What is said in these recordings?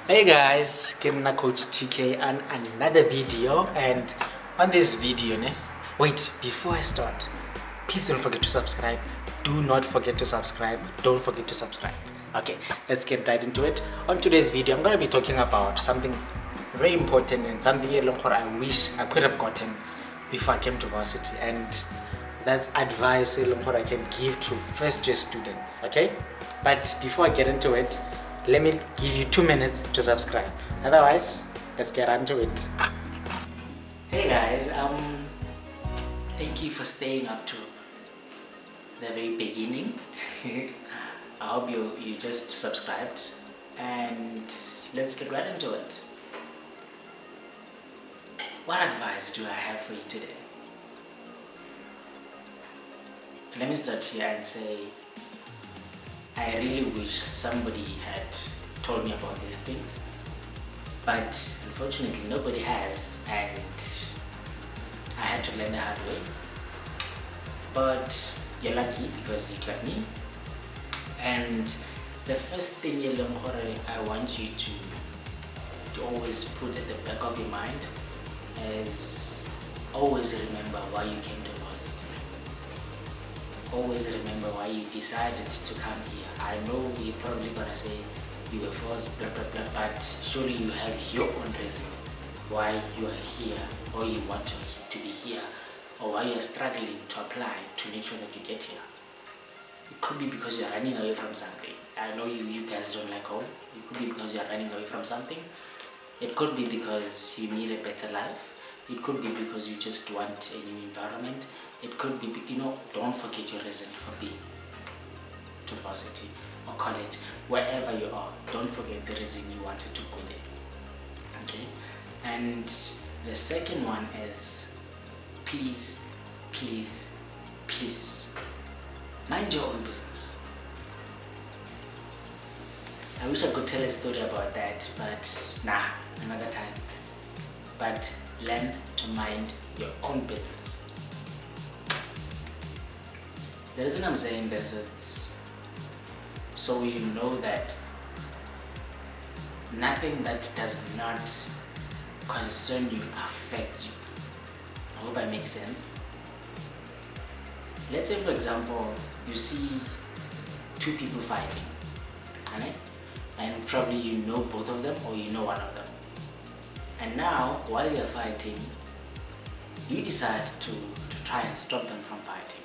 Hey guys, Gabriel Coach Teekay and another video. And on this video, wait, before I start, please don't forget to subscribe. Do not forget to subscribe. Don't forget to subscribe. Okay, let's get right into it. On today's video, I'm going to be talking about something very important and something I wish I could have gotten before I came to varsity, and that's advice I can give to first year students. Okay, but before I get into it, let me give you 2 minutes to subscribe. Otherwise, let's get into it. Hey guys, thank you for staying up to the very beginning. I hope you just subscribed, and let's get right into it. What advice do I have for you today? Let me start here and say, I really wish somebody had told me about these things, but unfortunately nobody has, and I had to learn the hard way. But you're lucky because you got me. And the first thing I want you to always put at the back of your mind is always remember why you came to varsity. Always remember why you decided to come here. I know you're probably gonna say you were forced, blah blah blah, but surely you have your own reason why you are here, or you want to be here, or why you're struggling to apply to make sure that you get here. It could be because you're running away from something. I know you guys don't like home. It could be because you're running away from something. It could be because you need a better life. It could be because you just want a new environment. It could be, don't forget your reason for being to varsity or college, wherever you are. Don't forget the reason you wanted to go there. Okay? And the second one is, please, please, please, mind your own business. I wish I could tell a story about that, but nah, another time. But learn to mind your own business. The reason I'm saying this is so you know that nothing that does not concern you affects you. I hope I make sense. Let's say, for example, you see two people fighting, right? And probably you know both of them, or you know one of them. And now, while they're fighting, you decide to try and stop them from fighting.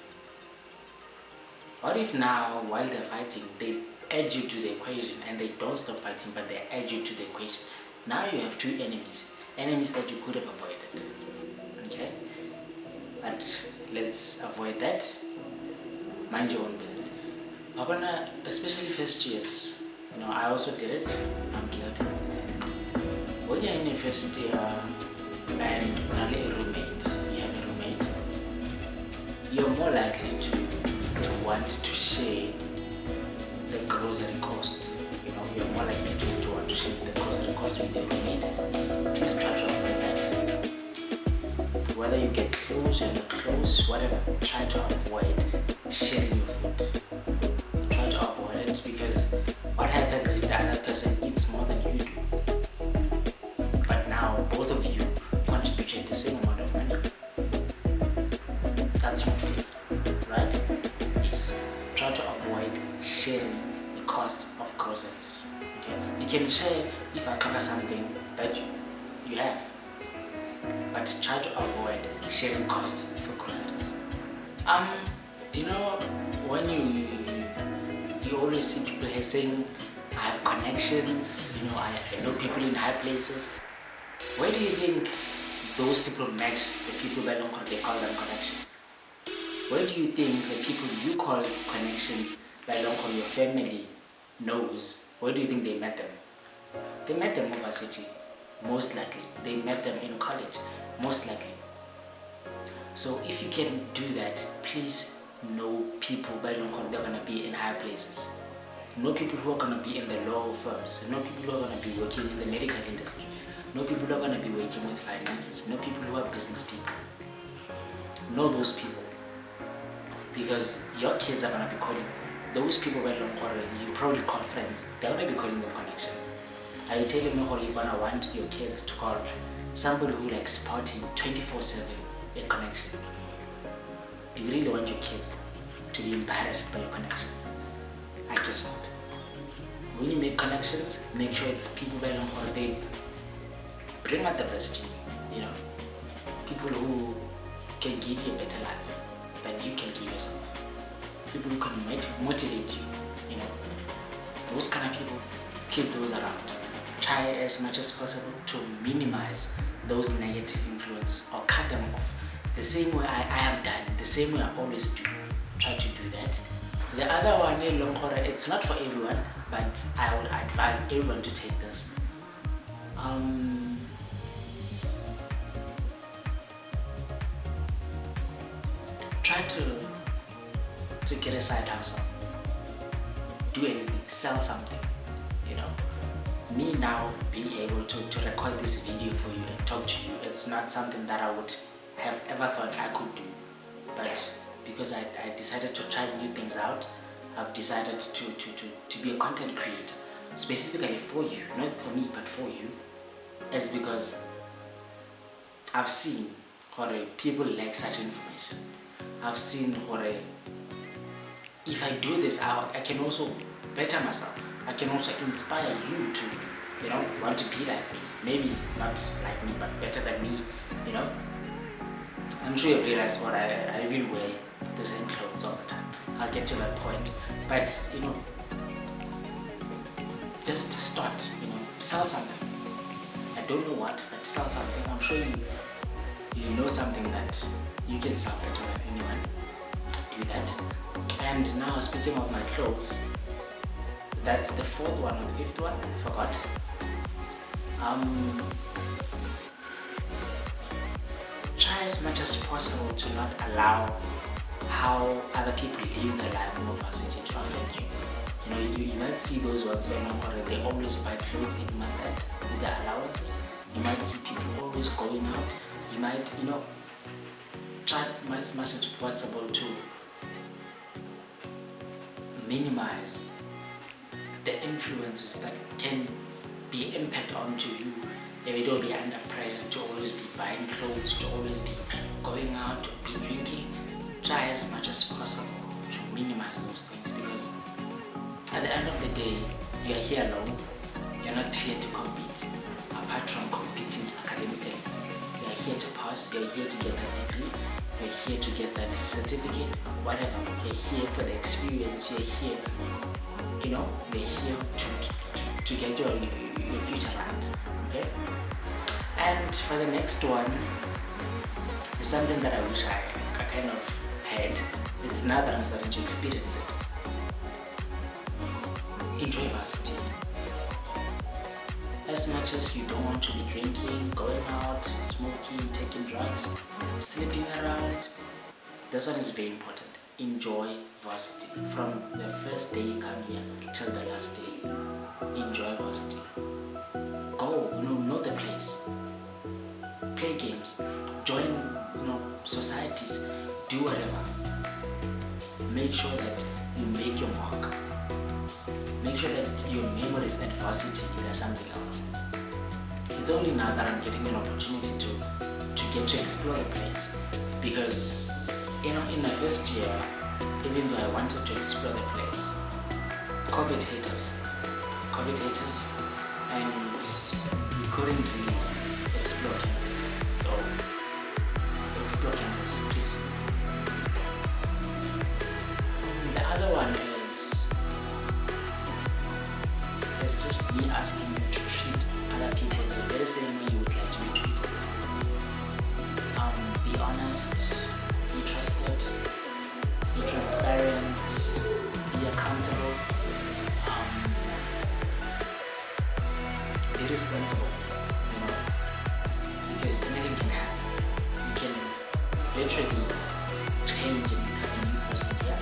What if now, while they're fighting, they add you to the equation and they don't stop fighting, but they add you to the equation? Now you have two enemies that you could have avoided. Okay? But let's avoid that. Mind your own business. Especially first years, I also did it. I'm guilty. When you're in your first year and only a roommate, you have a roommate, you're more likely to want to share the grocery costs. You're more likely to want to share the grocery costs with your roommate. Please try to avoid that. Whether you get close or not close, whatever, try to avoid sharing your food. Try to avoid it, because what happens if the other person eats more than you do? But now both of you contributed the same amount of money. That's not fair, right? Yes. Try to avoid sharing the cost of groceries. Okay? You can share if I cover something that you have, but try to avoid sharing costs for groceries. When you always see people here saying, I have connections, I know people in high places. Where do you think those people met the people they call them connections? Where do you think the people you call connections by your family knows, where do you think they met them? They met them over city, most likely. They met them in college, most likely. So if you can do that, please know people by they're going to be in higher places. Know people who are going to be in the law firms. Know people who are going to be working in the medical industry. Know people who are going to be working with finances. Know people who are business people. Know those people, because your kids are going to be calling those people you probably call friends. They're going to be calling them connections. Are you telling me you're gonna want your kids to call somebody who likes spotting 24/7 a connection? You really want your kids to be embarrassed by your connections? I guess not. When you make connections, make sure it's people who they bring out the best in you, people who can give you a better life than you can give yourself. People who can motivate you, those kind of people, keep those around. Try as much as possible to minimize those negative influences or cut them off. The same way I have done, the same way I always do. Try to do that. The other one, it's not for everyone, but I would advise everyone to take this. Try to get a side hustle. Do anything, sell something. Me now being able to record this video for you and talk to you, it's not something that I would have ever thought I could do. But because I decided to try new things out, I've decided to be a content creator, specifically for you, not for me, but for you. It's because I've seen how people like such information. I've seen how if I do this, I can also better myself. I can also inspire you to, want to be like me. Maybe not like me, but better than me, I'm sure you've realized what I even wear the same clothes all the time. I'll get to that point. But, just start, sell something. I don't know what, but sell something. I'm sure you know something that you can sell better than anyone. Do that. And now, speaking of my clothes, that's the fourth one or the fifth one, I forgot. Try as much as possible to not allow how other people live their life in varsity to affect you. You might see those ones where they always buy clothes in month end with their allowances. You might see people always going out. You might, try as much as possible to minimize the influences that can be impact onto you. If you don't be under pressure to always be buying clothes, to always be going out, to be drinking, try as much as possible to minimize those things, because at the end of the day, you are here alone. You're not here to compete. Apart from competing academically, you are here to pass, you're here to get that degree, you're here to get that certificate, whatever. You're here for the experience, you're here, you're here to get your future right, okay? And for the next one, it's something that I wish I kind of had. It's now that I'm starting to experience it. Enjoy varsity. As much as you don't want to be drinking, going out, smoking, taking drugs, sleeping around, this one is very important. Enjoy varsity. From the first day you come here till the last day, enjoy varsity. Go, know the place. Play games. Join, societies. Do whatever. Make sure that you make your mark. Make sure that your memories at varsity is something else. It's only now that I'm getting an opportunity to get to explore the place, because in my first year, even though I wanted to explore the place, COVID hit us, and we couldn't really explore campus. So explore campus, please. The other one is it's just me asking you to treat other people the very same way you would like to be treated. Be honest, be trusted, be transparent, be accountable, be responsible, because anything can happen. You can literally change and become a new person here,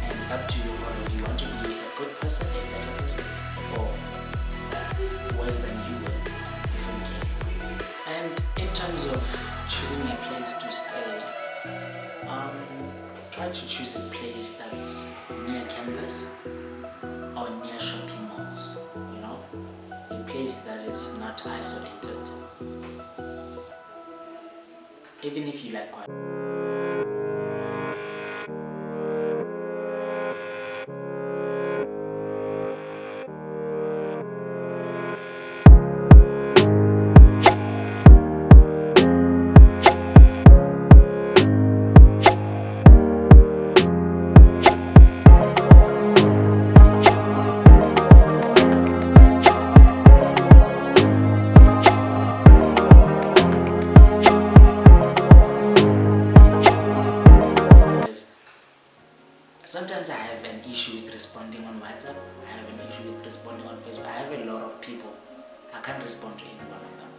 and it's up to you whether you want to be a good person, a better person, or worse than you were before you came. And in terms of choosing a place to stay, try to choose a place that's near campus or near shopping malls, a place place that is not isolated. Even if you like quiet. Sometimes I have an issue with responding on WhatsApp. I have an issue with responding on Facebook. I have a lot of people. I can't respond to any one of them.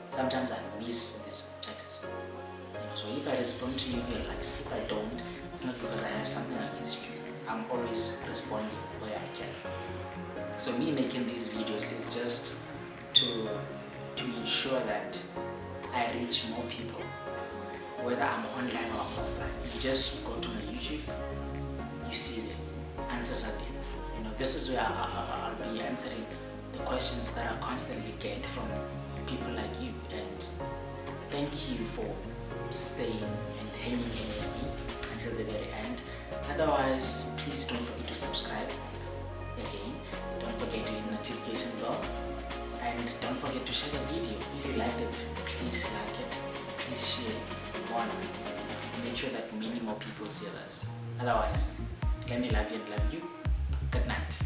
Sometimes I miss these texts. So if I respond to you, you're like, if I don't, it's not because I have something against you. I'm always responding where I can. So me making these videos is just to ensure that I reach more people, whether I'm online or I'm offline. You just go to my YouTube, you see the answers are there. This is where I'll be answering the questions that I constantly get from people like you. And thank you for staying and hanging in with me until the very end. Otherwise, please don't forget to subscribe. Again, don't forget to hit the notification bell. And don't forget to share the video. If you liked it, please like it. Please share one. Make sure that many more people see this. Otherwise, let me love you and love you. Good night.